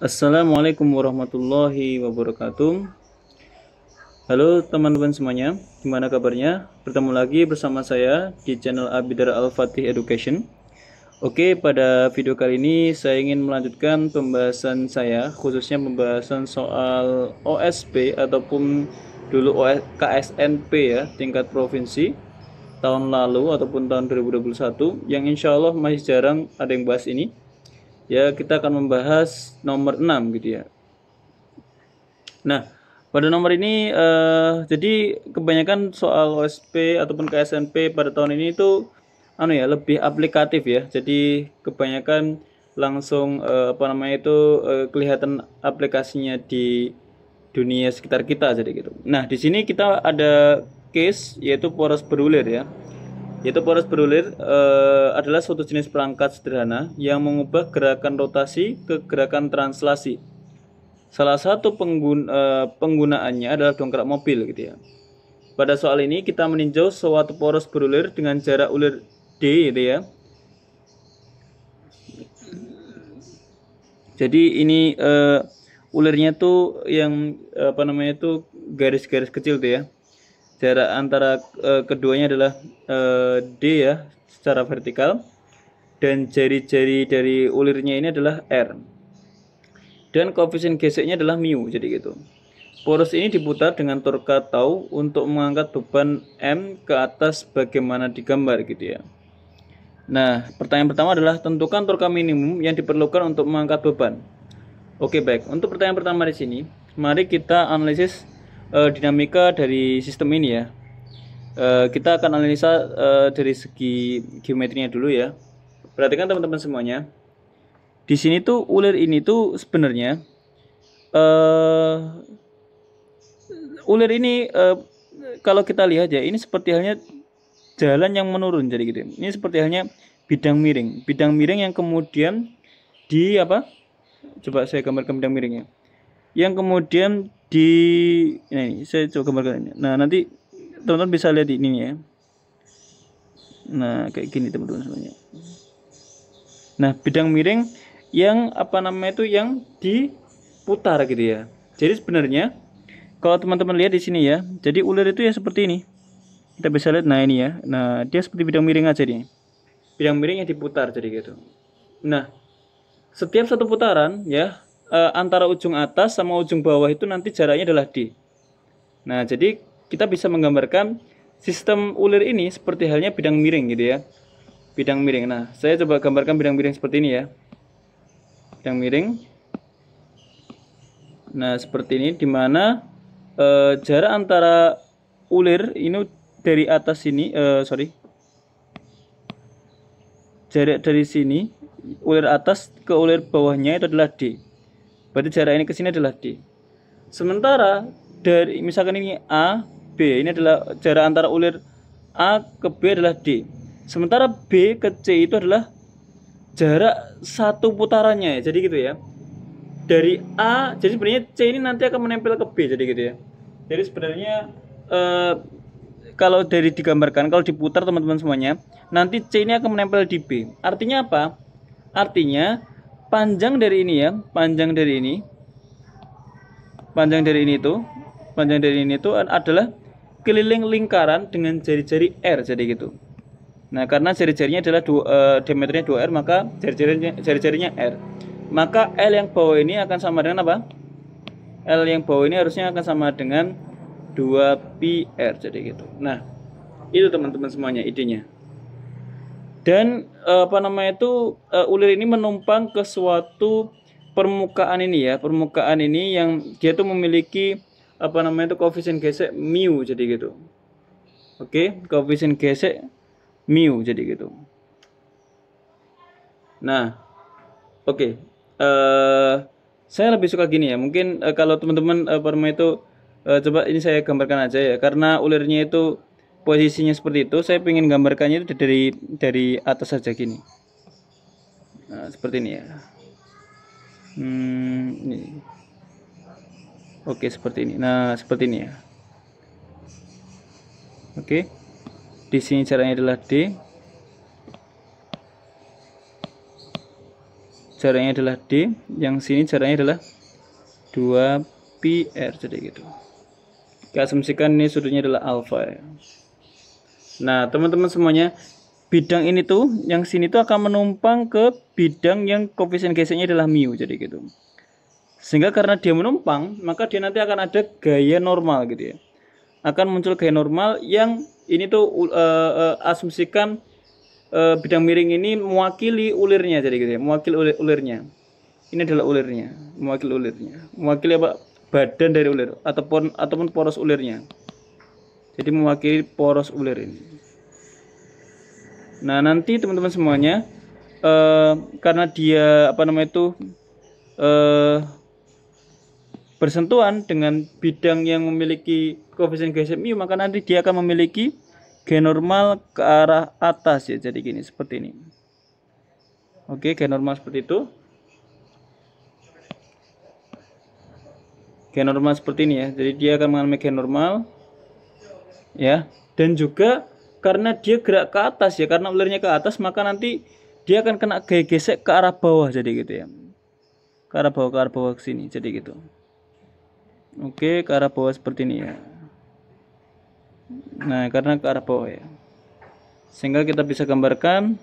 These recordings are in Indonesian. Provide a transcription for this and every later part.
Assalamualaikum warahmatullahi wabarakatuh. Halo teman-teman semuanya, gimana kabarnya? Bertemu lagi bersama saya di channel Abidar Al-Fatih Education. Oke, pada video kali ini saya ingin melanjutkan pembahasan saya, khususnya pembahasan soal OSP ataupun dulu KSNP ya, tingkat provinsi tahun lalu ataupun tahun 2021, yang insya Allah masih jarang ada yang bahas ini. Ya, kita akan membahas nomor 6 gitu ya. Nah, pada nomor ini jadi kebanyakan soal OSP ataupun KSNP pada tahun ini itu lebih aplikatif ya. Jadi kebanyakan langsung kelihatan aplikasinya di dunia sekitar kita jadi gitu. Nah, di sini kita ada case yaitu poros berulir ya. Yaitu poros berulir adalah suatu jenis perangkat sederhana yang mengubah gerakan rotasi ke gerakan translasi. Salah satu penggunaannya adalah dongkrak mobil gitu ya. Pada soal ini kita meninjau suatu poros berulir dengan jarak ulir D gitu ya. Jadi ini ulirnya tuh yang garis-garis kecil tuh ya. Jarak antara keduanya adalah D ya secara vertikal, dan jari-jari dari ulirnya ini adalah R. Dan koefisien geseknya adalah mu, jadi gitu. Poros ini diputar dengan torka tau untuk mengangkat beban M ke atas bagaimana digambar gitu ya. Nah, pertanyaan pertama adalah tentukan torka minimum yang diperlukan untuk mengangkat beban. Oke, baik. Untuk pertanyaan pertama di sini, mari kita analisis dinamika dari sistem ini ya. Kita akan analisa dari segi geometrinya dulu ya. Perhatikan teman-teman semuanya. Di sini tuh ulir ini tuh sebenarnya ulir ini kalau kita lihat ya, ini seperti halnya jalan yang menurun jadi gitu. Ini seperti halnya bidang miring yang kemudian di apa? Coba saya gambarkan bidang miringnya. Yang kemudian di ini saya coba gambarkan ini. Nah, nanti teman-teman bisa lihat ini ya. Nah, kayak gini teman-teman semuanya. Nah, bidang miring yang yang diputar gitu ya. Jadi sebenarnya kalau teman-teman lihat di sini ya, jadi ulir itu ya seperti ini. Kita bisa lihat, nah ini ya. Nah, dia seperti bidang miring aja nih. Bidang miring yang diputar jadi gitu. Nah, setiap satu putaran ya, antara ujung atas sama ujung bawah itu nanti jaraknya adalah D. Nah, jadi kita bisa menggambarkan sistem ulir ini seperti halnya bidang miring gitu ya. Bidang miring. Nah, saya coba gambarkan bidang miring seperti ini ya. Bidang miring. Nah, seperti ini dimana jarak antara ulir ini dari atas sini, jarak dari sini ulir atas ke ulir bawahnya itu adalah D. Berarti jarak ini ke sini adalah D. Sementara dari misalkan ini A, B, ini adalah jarak antara ulir A ke B adalah D. Sementara B ke C itu adalah jarak satu putarannya ya. Jadi gitu ya. Dari A, jadi sebenarnya C ini nanti akan menempel ke B jadi gitu ya. Jadi sebenarnya kalau dari digambarkan, kalau diputar teman-teman semuanya, nanti C ini akan menempel di B. Artinya apa? Artinya panjang dari ini ya, panjang dari ini tuh adalah keliling lingkaran dengan jari-jari R jadi gitu. Nah, karena jari-jarinya adalah diameternya 2R, maka jari-jarinya R. Maka L yang bawah ini akan sama dengan apa? L yang bawah ini harusnya akan sama dengan 2πr jadi gitu. Nah, itu teman-teman semuanya idenya. Dan ulir ini menumpang ke suatu permukaan ini ya, permukaan ini yang dia tuh memiliki koefisien gesek mu jadi gitu. Oke, koefisien gesek mu jadi gitu. Nah, oke. Saya lebih suka gini ya. Mungkin kalau teman-teman coba ini saya gambarkan aja ya. Karena ulirnya itu posisinya seperti itu, saya ingin gambarkannya itu dari atas saja gini. Nah, seperti ini ya. Ini. Oke, seperti ini. Nah, seperti ini ya. Oke. Di sini caranya adalah D. jaraknya adalah D, yang sini jaraknya adalah 2πr, jadi gitu. Kita asumsikan ini sudutnya adalah alfa ya. Nah, teman-teman semuanya, bidang ini tuh, yang sini tuh akan menumpang ke bidang yang koefisien geseknya adalah mu, jadi gitu. Sehingga karena dia menumpang, maka dia nanti akan ada gaya normal gitu ya. Akan muncul gaya normal yang ini tuh asumsikan bidang miring ini mewakili ulirnya, jadi gitu ya, mewakili ulirnya. Ini adalah ulirnya, mewakili ulirnya. Mewakili apa? Badan dari ulir ataupun poros ulirnya. Jadi mewakili poros ulir ini. Nah, nanti teman-teman semuanya karena dia bersentuhan dengan bidang yang memiliki koefisien gesek mu, maka nanti dia akan memiliki gaya normal ke arah atas ya. Jadi gini, seperti ini. Oke, gaya normal seperti itu. Gaya normal seperti ini ya. Jadi dia akan mengalami gaya normal ya. Dan juga karena dia gerak ke atas ya, karena ulirnya ke atas, maka nanti dia akan kena gaya gesek ke arah bawah, jadi gitu ya. Ke arah bawah ke sini, jadi gitu. Oke, ke arah bawah seperti ini ya. Nah, karena ke arah bawah ya. Sehingga kita bisa gambarkan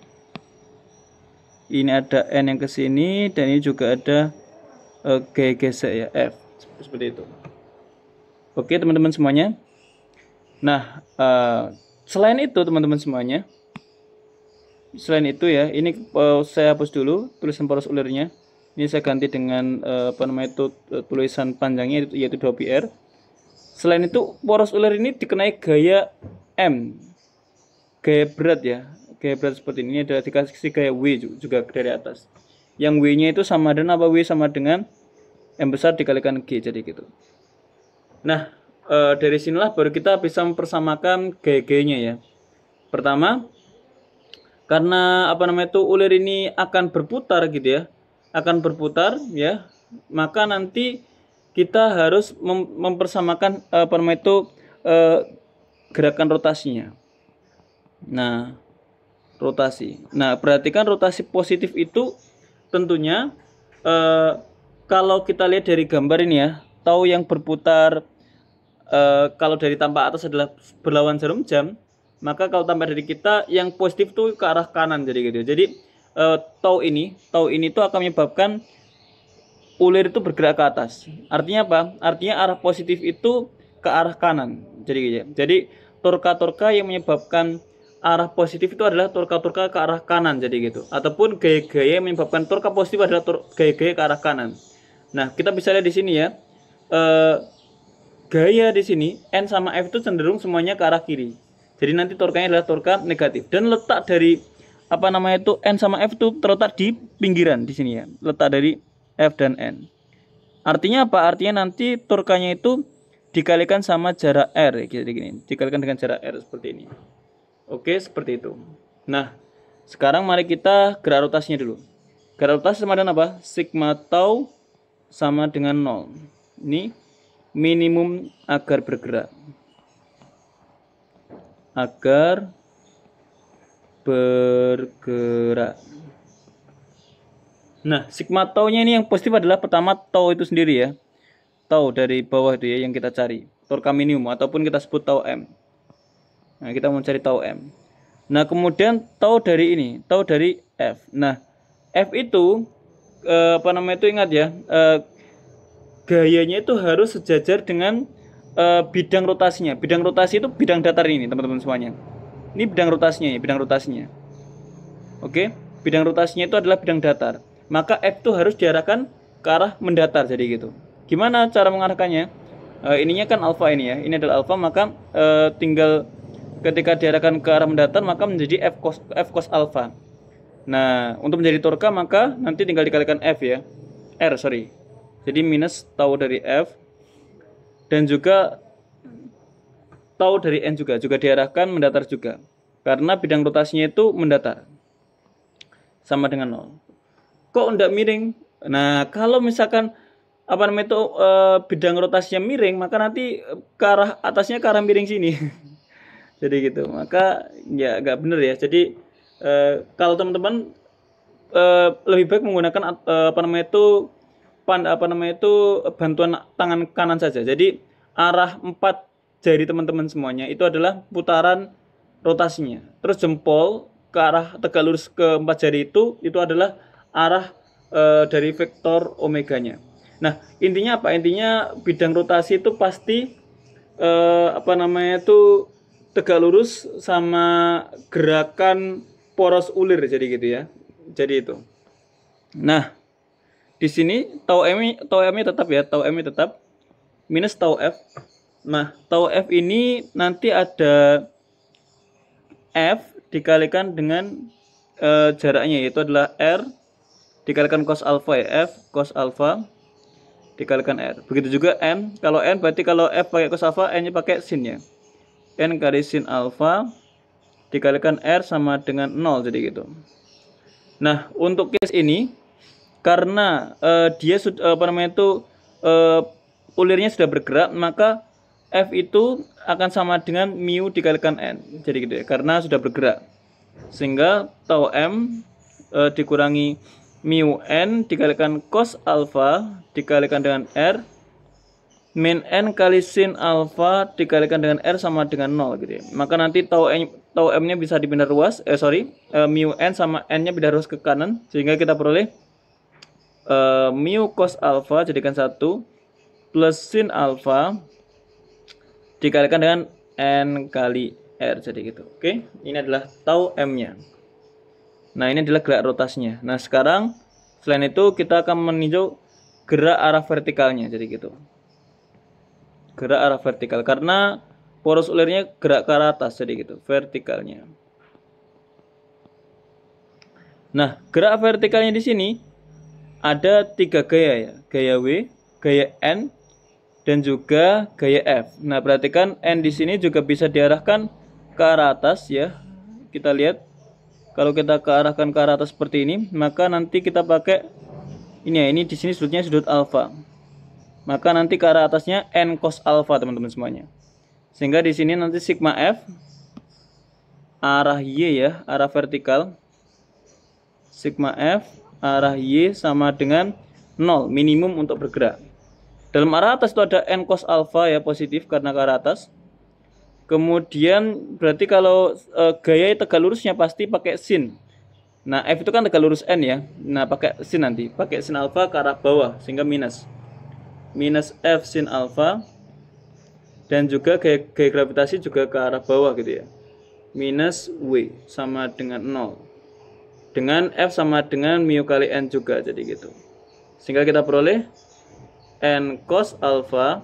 ini ada N yang ke sini dan ini juga ada gaya gesek ya, F. Seperti itu. Oke, teman-teman semuanya. Nah, selain itu teman-teman semuanya, selain itu ya, ini saya hapus dulu tulisan poros ulirnya. Ini saya ganti dengan tulisan panjangnya yaitu 2πr. Selain itu, poros ulir ini dikenai gaya M, gaya berat ya, gaya berat seperti ini. Ada dikasih gaya W juga dari atas. Yang W-nya itu sama dengan apa? W sama dengan M besar dikalikan G, jadi gitu. Nah, dari sinilah baru kita bisa mempersamakan gaya-gayanya ya. Pertama, karena ulir ini akan berputar gitu ya, akan berputar ya, maka nanti kita harus mempersamakan gerakan rotasinya. Nah, rotasi. Nah, perhatikan rotasi positif itu tentunya kalau kita lihat dari gambar ini ya, tau yang berputar kalau dari tampak atas adalah berlawan jarum jam, maka kalau tampak dari kita yang positif tuh ke arah kanan, jadi gitu. Jadi tau ini tuh akan menyebabkan ulir itu bergerak ke atas. Artinya apa? Artinya arah positif itu ke arah kanan, jadi gitu. Jadi torka-torka yang menyebabkan arah positif itu adalah torka-torka ke arah kanan, jadi gitu. Ataupun gaya-gaya yang menyebabkan torka positif adalah gaya-gaya ke arah kanan. Nah, kita bisa lihat di sini ya, gaya di sini N sama F itu cenderung semuanya ke arah kiri. Jadi nanti torkanya adalah torka negatif. Dan letak dari N sama F itu terletak di pinggiran di sini ya. Letak dari F dan N. Artinya apa? Artinya nanti torkanya itu dikalikan sama jarak R ya, jadi gini. Dikalikan dengan jarak R seperti ini. Oke, seperti itu. Nah, sekarang mari kita gerak rotasinya dulu. Gerak rotasi sama dengan apa? Sigma tau sama dengan 0. Ini minimum agar bergerak. Agar bergerak. Nah, sigma tau-nya ini yang positif adalah pertama tau itu sendiri ya. Tau dari bawah itu ya yang kita cari. Torka minimum ataupun kita sebut tau M. Nah, kita mau cari tau M. Nah, kemudian tau dari ini, tau dari F. Nah, F itu ingat ya, gayanya itu harus sejajar dengan bidang rotasinya. Bidang rotasi itu bidang datar ini, teman-teman semuanya. Ini bidang rotasinya ya, bidang rotasinya. Oke, bidang rotasinya itu adalah bidang datar. Maka F itu harus diarahkan ke arah mendatar, jadi gitu. Gimana cara mengarahkannya? Ininya kan alfa ini ya. Ini adalah alfa, maka tinggal ketika diarahkan ke arah mendatar maka menjadi F cos alfa. Nah, untuk menjadi torka maka nanti tinggal dikalikan F ya. Jadi minus tau dari F dan juga tau dari N juga diarahkan mendatar juga. Karena bidang rotasinya itu mendatar. Sama dengan 0. Kok enggak miring? Nah, kalau misalkan bidang rotasinya miring, maka nanti ke arah atasnya ke arah miring sini. Jadi gitu. Maka ya enggak benar ya. Jadi kalau teman-teman lebih baik menggunakan bantuan tangan kanan saja. Jadi arah 4 jari teman-teman semuanya itu adalah putaran rotasinya. Terus jempol ke arah tegak lurus ke 4 jari itu adalah arah dari vektor omeganya. Nah, intinya apa? Intinya bidang rotasi itu pasti tegak lurus sama gerakan poros ulir, jadi gitu ya. Jadi itu. Nah, di sini tau M-nya tetap ya, tau M-nya tetap minus tau F. Nah, tau F ini nanti ada F dikalikan dengan jaraknya, yaitu adalah R dikalikan cos alpha ya, F cos alpha dikalikan R. Begitu juga N. Kalau N berarti kalau F pakai cos alpha, N-nya pakai sin ya. N kali sin alpha dikalikan R sama dengan 0, jadi gitu. Nah, untuk case ini karena dia sudah ulirnya sudah bergerak, maka F itu akan sama dengan mu dikalikan N. Jadi gitu ya, karena sudah bergerak. Sehingga tau M dikurangi mu N dikalikan cos alpha dikalikan dengan R min N kali sin alpha dikalikan dengan R sama dengan 0 gitu ya. Maka nanti tau M-nya bisa dipindah ruas, mu N sama N-nya pindah ruas ke kanan, sehingga kita peroleh mu cos alpha jadikan 1 plus sin alpha dikalikan dengan N kali R, jadi gitu. Oke, ini adalah tau M-nya. Nah, ini adalah gerak rotasinya. Nah, sekarang selain itu kita akan meninjau gerak arah vertikalnya, jadi gitu. Gerak arah vertikal karena poros ulirnya gerak ke arah atas, jadi gitu, vertikalnya. Nah, gerak vertikalnya di sini ada 3 gaya ya, gaya W, gaya N, dan juga gaya F. Nah, perhatikan N di sini juga bisa diarahkan ke arah atas ya. Kita lihat kalau kita arahkan ke arah atas seperti ini, maka nanti kita pakai ini ya, ini di sini sudutnya sudut alfa. Maka nanti ke arah atasnya N cos alpha teman-teman semuanya. Sehingga di sini nanti sigma F arah Y ya, arah vertikal. Sigma F arah Y sama dengan 0, minimum untuk bergerak. Dalam arah atas itu ada N cos alpha ya, positif karena ke arah atas. Kemudian berarti kalau gaya tegak lurusnya pasti pakai sin. Nah, F itu kan tegak lurus N ya. Nah, pakai sin nanti, pakai sin alpha ke arah bawah sehingga minus F sin alpha, dan juga gaya gravitasi juga ke arah bawah gitu ya, minus W sama dengan 0, dengan F sama dengan mu kali N juga, jadi gitu. Sehingga kita peroleh N cos alpha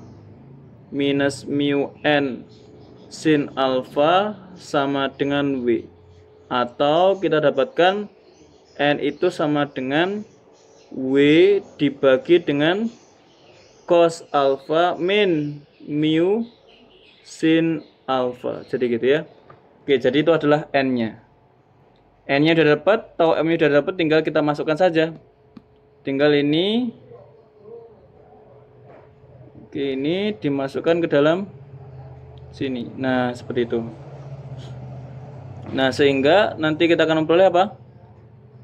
minus mu N sin alpha sama dengan W, atau kita dapatkan N itu sama dengan W dibagi dengan cos alpha min mu sin alpha, jadi gitu ya. Oke, jadi itu adalah N-nya. N-nya sudah dapat, tau M-nya sudah dapat, tinggal kita masukkan saja. Tinggal ini, oke, ini dimasukkan ke dalam sini. Nah, seperti itu. Nah, sehingga nanti kita akan memperoleh apa?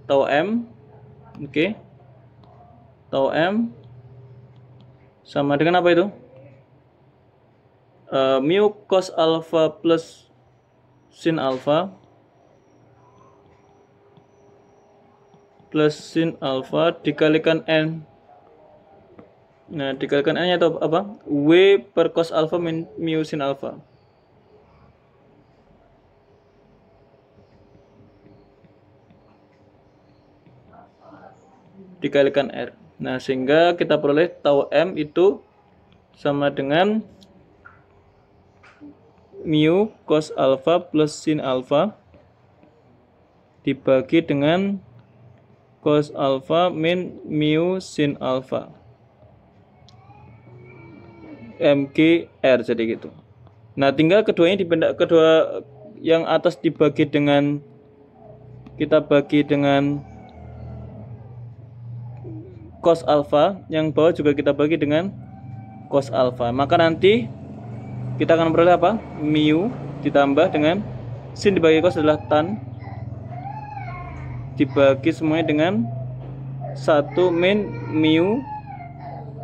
Tau M. Oke. Tau M sama dengan apa itu? Mu cos alpha plus sin alpha dikalikan N. Nah, dikalikan N nya itu apa? W per cos alpha min mu sin alpha. Dikalikan R. Nah, sehingga kita peroleh tau M itu sama dengan mu cos alpha plus sin alpha dibagi dengan cos alpha min mu sin alpha MGR, jadi gitu. Nah, tinggal keduanya dipindah, kedua yang atas dibagi dengan, kita bagi dengan cos alpha, yang bawah juga kita bagi dengan cos alpha. Maka nanti kita akan memperoleh apa? Mu ditambah dengan sin dibagi cos adalah tan dibagi semuanya dengan 1 min mu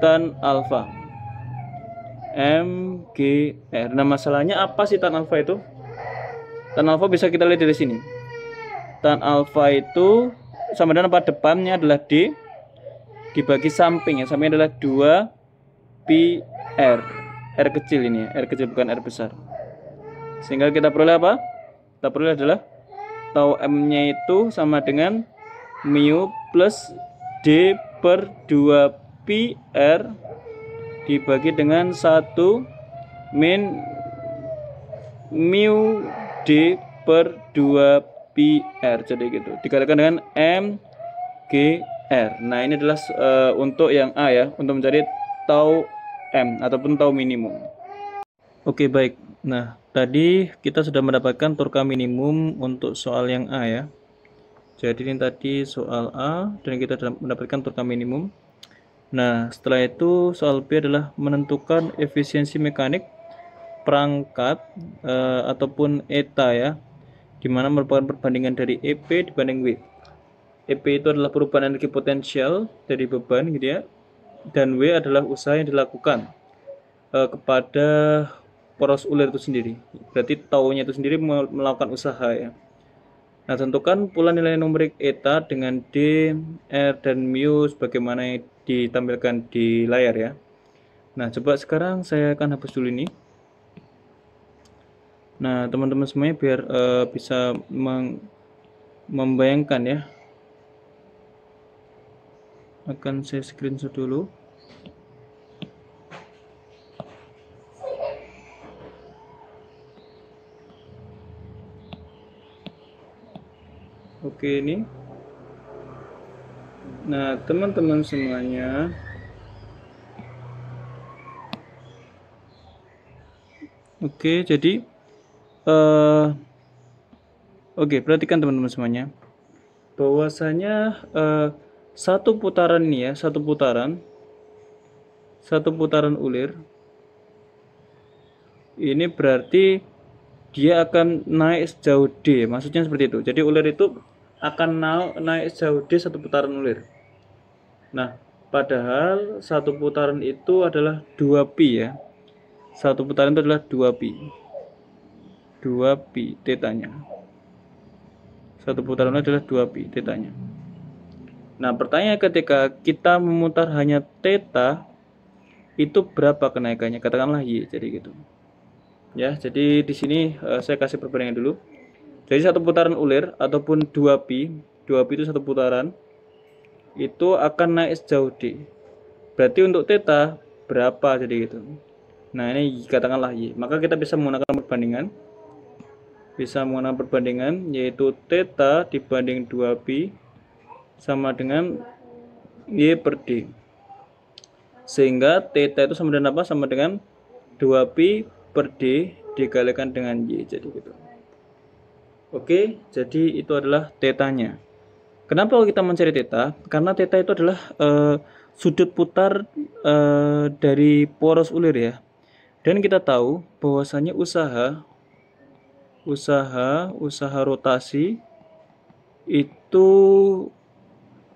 tan alfa MGR. Nah, masalahnya apa sih tan alfa itu? Tan alfa bisa kita lihat dari sini. Tan alfa itu sama dengan apa? Depannya adalah D dibagi samping, ya. Sampingnya adalah 2 pi R. R kecil ini ya, R kecil bukan R besar. Sehingga kita peroleh apa? Kita peroleh adalah tau M-nya itu sama dengan mu plus D per 2 pi R dibagi dengan 1 min mu D per 2 pi R. Jadi gitu. Dikalikan dengan MGR. Nah, ini adalah untuk yang A ya, untuk mencari tau M ataupun tau minimum. Oke, baik. Nah, tadi kita sudah mendapatkan torka minimum untuk soal yang A ya. Jadi ini tadi soal A dan kita sudah mendapatkan torka minimum. Nah, setelah itu soal B adalah menentukan efisiensi mekanik perangkat ataupun eta ya, dimana merupakan perbandingan dari EP dibanding W. EP itu adalah perubahan energi potensial dari beban gitu ya, dan W adalah usaha yang dilakukan kepada poros ulir itu sendiri. Berarti taunya itu sendiri melakukan usaha ya. Nah, tentukan pula nilai numerik eta dengan D, R, dan mu sebagaimana yang ditampilkan di layar ya. Nah, coba sekarang saya akan hapus dulu ini. Nah, teman-teman semuanya biar bisa membayangkan ya. Akan saya screenshot dulu. Oke, ini. Nah, teman-teman semuanya, oke, jadi oke, perhatikan teman-teman semuanya, bahwasanya satu putaran ini ya, satu putaran ulir ini berarti dia akan naik sejauh D, maksudnya seperti itu. Jadi ulir itu akan naik sejauh D satu putaran ulir. Nah, padahal satu putaran itu adalah 2 pi ya. Satu putaran itu adalah 2 pi. 2 pi tetanya. Satu putaran adalah 2 pi tetanya. Nah, pertanyaan ketika kita memutar hanya theta, itu berapa kenaikannya? Katakanlah Y, jadi gitu. Ya, jadi di sini saya kasih perbandingan dulu. Jadi satu putaran ulir ataupun 2 pi itu satu putaran, itu akan naik sejauh D. Berarti untuk theta berapa, jadi gitu. Nah, ini katakanlah Y. Maka kita bisa menggunakan perbandingan. Yaitu theta dibanding 2 pi sama dengan Y per D. Sehingga theta itu sama dengan apa? Sama dengan 2 pi per D dikalikan dengan Y, jadi gitu. Oke, jadi itu adalah tetanya. Kenapa kita mencari theta? Karena theta itu adalah sudut putar dari poros ulir ya. Dan kita tahu bahwasanya usaha rotasi itu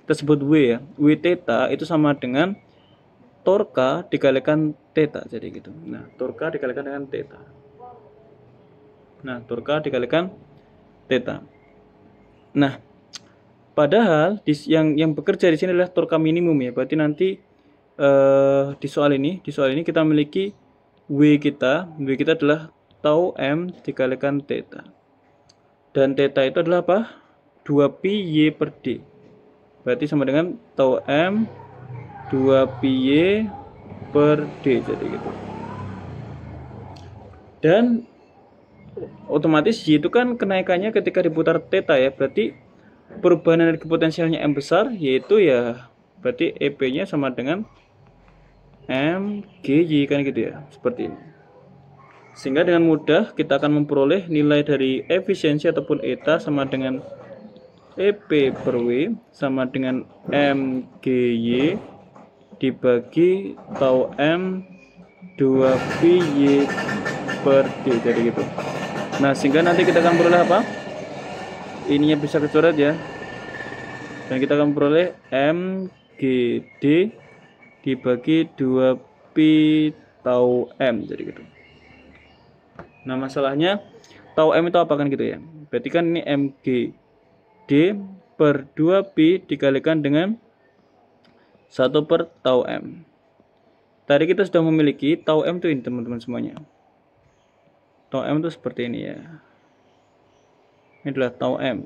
kita sebut W ya. W theta itu sama dengan torka dikalikan theta, jadi gitu. Nah, torka dikalikan dengan theta. Nah, padahal yang bekerja di sini adalah torka minimum ya. Berarti nanti di soal ini kita memiliki W kita adalah tau M dikalikan theta. Dan theta itu adalah apa? 2 pi Y per D. Berarti sama dengan tau M 2 pi Y per D, jadi gitu. Dan otomatis Y itu kan kenaikannya ketika diputar theta ya. Berarti perubahan energi potensialnya M besar, yaitu ya berarti EP nya sama dengan MGY kan gitu ya, seperti ini. Sehingga dengan mudah kita akan memperoleh nilai dari efisiensi ataupun eta sama dengan EP per W sama dengan MGY dibagi tau M 2 pi Y per D, jadi gitu. Nah, sehingga nanti kita akan peroleh apa? Ininya bisa kecoret ya. Dan kita akan memperoleh MGD dibagi 2pi tau M, jadi gitu. Nah, masalahnya tau M itu apa kan gitu ya. Berarti kan ini MGD per 2pi dikalikan dengan 1 per tau M. Tadi kita sudah memiliki tau M itu ini teman-teman semuanya. Tau M itu seperti ini ya. Ini adalah tau M.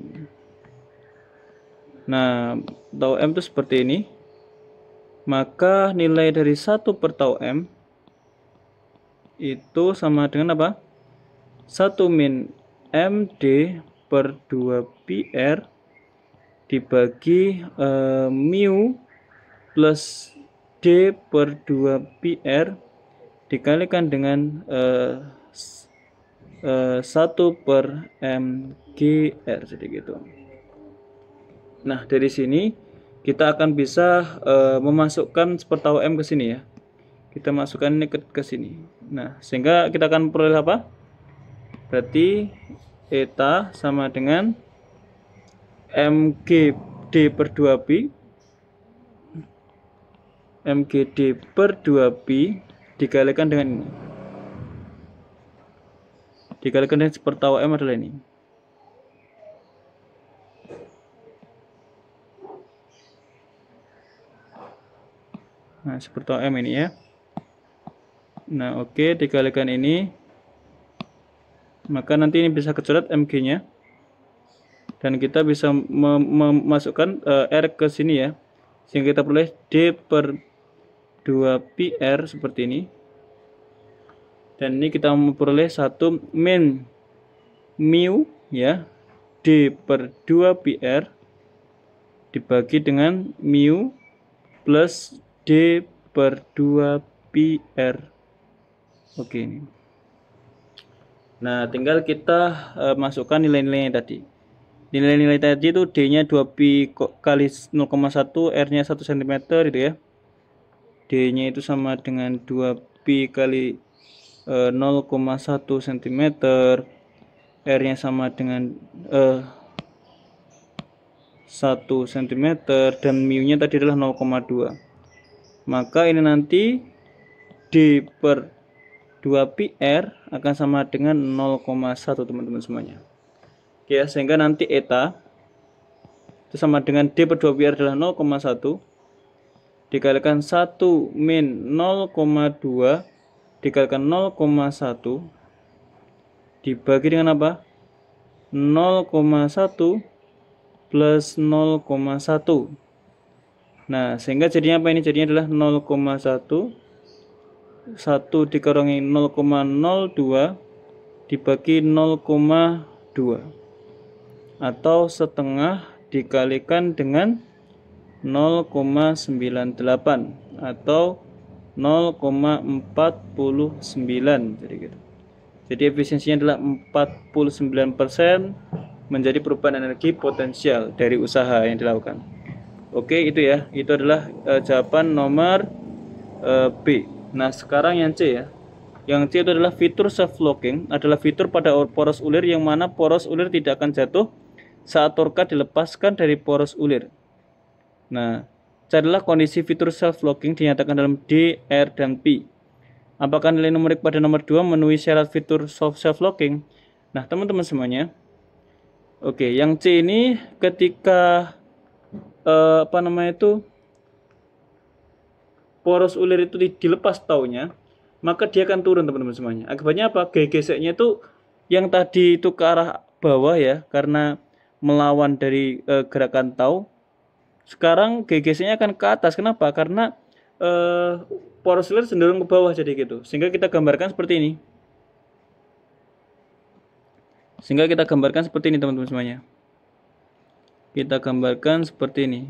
Nah, tau M itu seperti ini. Maka nilai dari 1 per tau M itu sama dengan apa? 1 min MD per 2PR dibagi mu plus D per 2PR dikalikan dengan 1 per MGR, jadi gitu. Nah, dari sini kita akan bisa memasukkan sepertau M ke sini ya. Kita masukkan ini ke sini. Nah, sehingga kita akan peroleh apa? Berarti eta sama dengan MGD per 2pi MGD per 2pi dikalikan dengan ini. Dikalikan dengan sepertau M adalah ini. Nah, sepertau M ini ya. Nah, oke, dikalikan ini. Maka nanti ini bisa kecoret MG-nya. Dan kita bisa memasukkan R ke sini ya. Sehingga kita peroleh D per 2PR seperti ini. Dan ini kita memperoleh 1 min mu ya, D per 2PR dibagi dengan mu plus D per 2PR. Oke ini. Nah, tinggal kita masukkan nilai-nilainya tadi. Nilai-nilai tadi itu D-nya 2pi kali 0,1, R-nya 1 cm itu ya. D-nya itu sama dengan 2pi kali 0,1 cm, R-nya sama dengan 1 cm, dan mu-nya tadi adalah 0,2. Maka ini nanti D per 2PR akan sama dengan 0,1 teman-teman semuanya. Oke ya, sehingga nanti eta itu sama dengan D per 2PR adalah 0,1 dikalikan 1 min 0,2 dikalikan 0,1 dibagi dengan apa? 0,1 plus 0,1. Nah, sehingga jadinya apa ini? Jadinya adalah 0,1 1 dikurangi 0,02 dibagi 0,2 atau setengah dikalikan dengan 0,98 atau 0,49, jadi gitu. Jadi efisiensinya adalah 49% menjadi perubahan energi potensial dari usaha yang dilakukan. Oke, itu ya. Itu adalah jawaban nomor B. Nah, sekarang yang C ya. Yang C itu adalah fitur self locking, adalah fitur pada poros ulir yang mana poros ulir tidak akan jatuh saat torka dilepaskan dari poros ulir. Nah, carilah kondisi fitur self locking dinyatakan dalam D, R, dan P. Apakah nilai numerik pada nomor 2 memenuhi syarat fitur self locking? Nah, teman-teman semuanya. Oke, yang C ini ketika poros ulir itu dilepas taunya, maka dia akan turun teman-teman semuanya. Akibatnya apa? Geseknya itu yang tadi itu ke arah bawah ya, karena melawan dari gerakan tau. Sekarang geseknya akan ke atas. Kenapa? Karena poros ulir cenderung ke bawah jadi gitu. Sehingga kita gambarkan seperti ini. Teman-teman semuanya. Kita gambarkan seperti ini.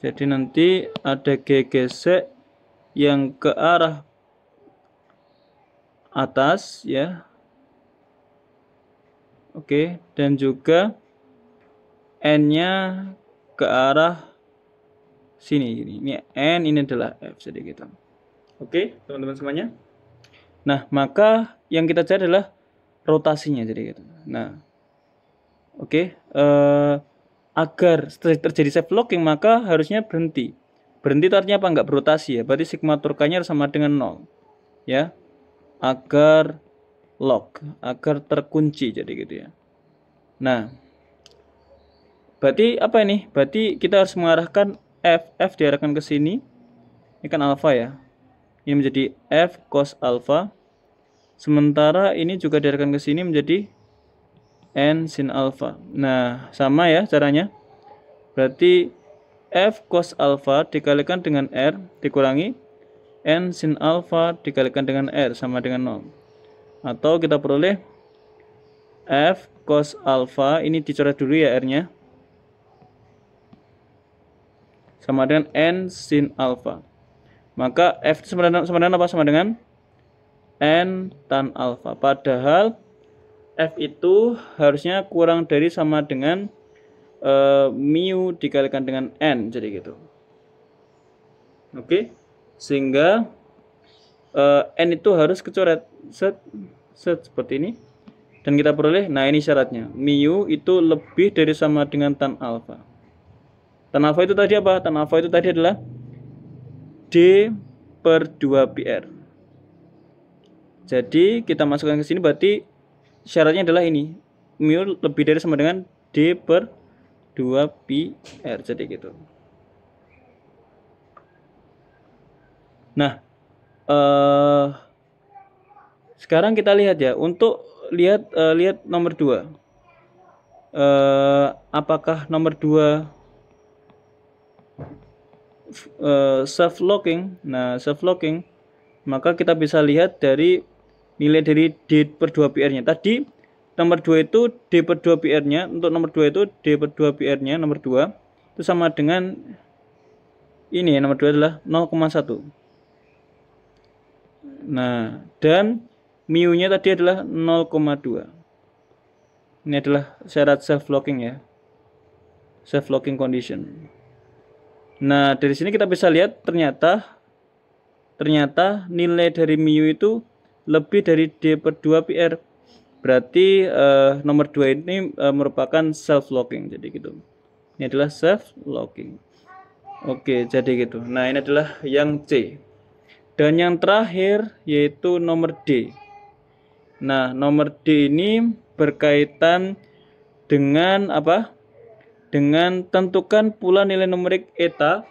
Jadi nanti ada gesek yang ke arah atas ya. Oke, dan juga N-nya ke arah sini. Ini N, ini adalah F, jadi gitu. Oke, teman-teman semuanya. Nah, maka yang kita cari adalah rotasinya, jadi gitu. Nah, oke. agar terjadi self locking maka harusnya berhenti. Berhenti itu artinya apa? Enggak berotasi ya. Berarti sigma torkanya sama dengan 0. Ya. Agar lock, agar terkunci jadi gitu ya. Nah, berarti apa ini? Berarti kita harus mengarahkan F diarahkan ke sini. Ini kan alfa ya. Ini menjadi F cos alfa. Sementara ini juga diarahkan ke sini menjadi N sin alfa. Nah, sama ya caranya. Berarti F cos alfa dikalikan dengan R dikurangi N sin alfa dikalikan dengan R sama dengan 0. Atau kita peroleh F cos alfa, ini dicoret dulu ya R-nya, sama dengan N sin alfa. Maka F sama dengan apa? Sama dengan N tan alfa. Padahal F itu harusnya kurang dari sama dengan mu dikalikan dengan N, jadi gitu. Oke, sehingga N itu harus kecoret set seperti ini. Dan kita peroleh, nah ini syaratnya, mu itu lebih dari sama dengan tan alfa. Tan alfa itu tadi apa? Tan alfa itu tadi adalah D per 2πr. Jadi kita masukkan ke sini, berarti syaratnya adalah ini, mu lebih dari sama dengan D per 2πr, jadi gitu. Nah, sekarang kita lihat ya, untuk lihat nomor 2. Apakah nomor 2 self locking? Nah, self locking, maka kita bisa lihat dari nilai dari D per 2πr-nya. Tadi nomor 2 itu D per 2πr-nya, untuk nomor 2 itu D per 2πr-nya nomor 2 itu sama dengan ini ya, nomor 2 adalah 0,1. Nah, dan mu-nya tadi adalah 0,2. Ini adalah syarat self locking ya. Self locking condition. Nah, dari sini kita bisa lihat ternyata nilai dari mu itu lebih dari D per 2πr. Berarti nomor 2 ini merupakan self locking, jadi gitu. Ini adalah self locking. Oke, jadi gitu. Nah, ini adalah yang C. Dan yang terakhir yaitu nomor D. Nah, nomor D ini berkaitan dengan apa? Dengan tentukan pula nilai numerik eta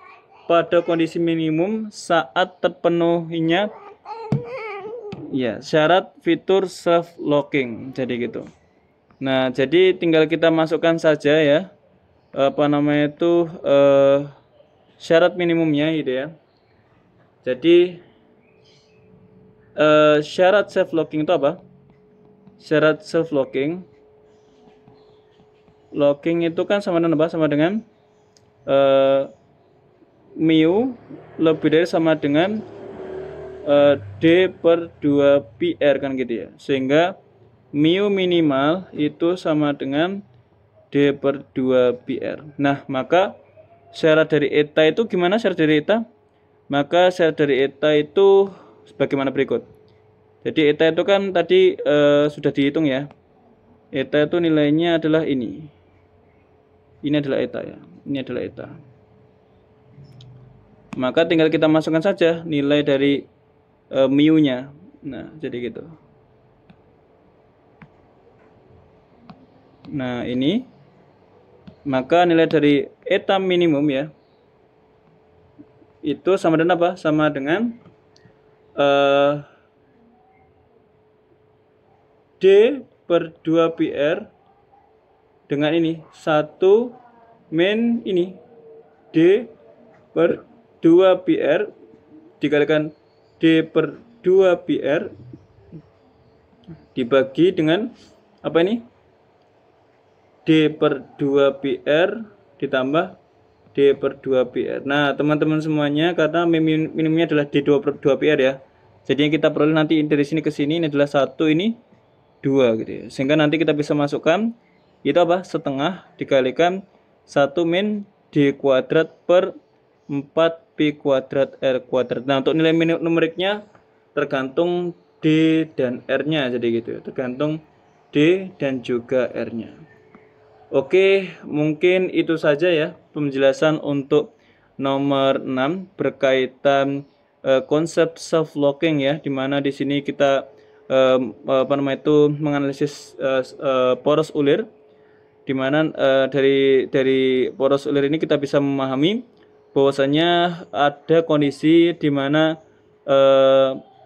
pada kondisi minimum saat terpenuhinya ya syarat fitur self locking, jadi gitu. Nah, jadi tinggal kita masukkan saja ya apa namanya itu syarat minimumnya gitu ya. Jadi syarat self locking itu apa? Syarat self locking itu kan sama dengan apa? Sama dengan mu lebih dari sama dengan D per 2πr kan gitu ya. Sehingga mu minimal itu sama dengan D per 2πr. Nah, maka syarat dari eta itu gimana syarat dari eta? Maka syarat dari eta itu sebagaimana berikut. Jadi eta itu kan tadi sudah dihitung ya. Eta itu nilainya adalah ini. Ini adalah eta ya. Ini adalah eta. Maka tinggal kita masukkan saja nilai dari mu-nya. Nah, jadi gitu. Nah, ini. Maka nilai dari eta minimum ya. Itu sama dengan apa? Sama dengan D per 2πr dengan ini 1 min ini D per 2πr dikalikan D per 2πr dibagi dengan apa ini? D per 2πr ditambah D per 2πr. Nah, teman-teman semuanya, karena minimumnya adalah D 2/2πr ya. Jadi yang kita peroleh nanti dari sini ke sini ini adalah 1, ini 2 gitu ya. Sehingga nanti kita bisa masukkan itu apa? Setengah dikalikan 1 min D kuadrat per 4P kuadrat R kuadrat. Nah, untuk nilai numeriknya tergantung D dan R-nya, jadi gitu ya. Tergantung D dan juga R-nya. Oke, mungkin itu saja ya penjelasan untuk nomor 6 berkaitan konsep self locking ya, di mana di sini kita menganalisis poros ulir, di mana dari poros ulir ini kita bisa memahami bahwasanya ada kondisi di mana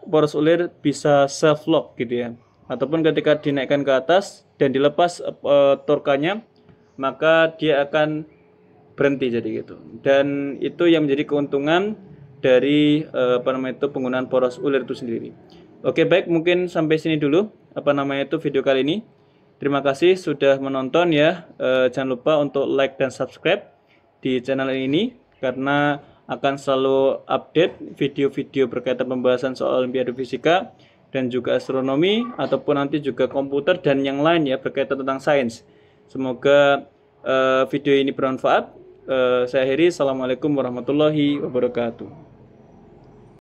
poros ulir bisa self lock gitu ya, ataupun ketika dinaikkan ke atas dan dilepas torkanya, maka dia akan berhenti jadi gitu. Dan itu yang menjadi keuntungan dari penggunaan poros ulir itu sendiri. Oke, baik, mungkin sampai sini dulu video kali ini. Terima kasih sudah menonton ya. Jangan lupa untuk like dan subscribe di channel ini karena akan selalu update video-video berkaitan pembahasan soal Olimpiade Fisika dan juga astronomi, ataupun nanti juga komputer dan yang lain ya berkaitan tentang sains. Semoga video ini bermanfaat. Saya akhiri. Assalamualaikum warahmatullahi wabarakatuh.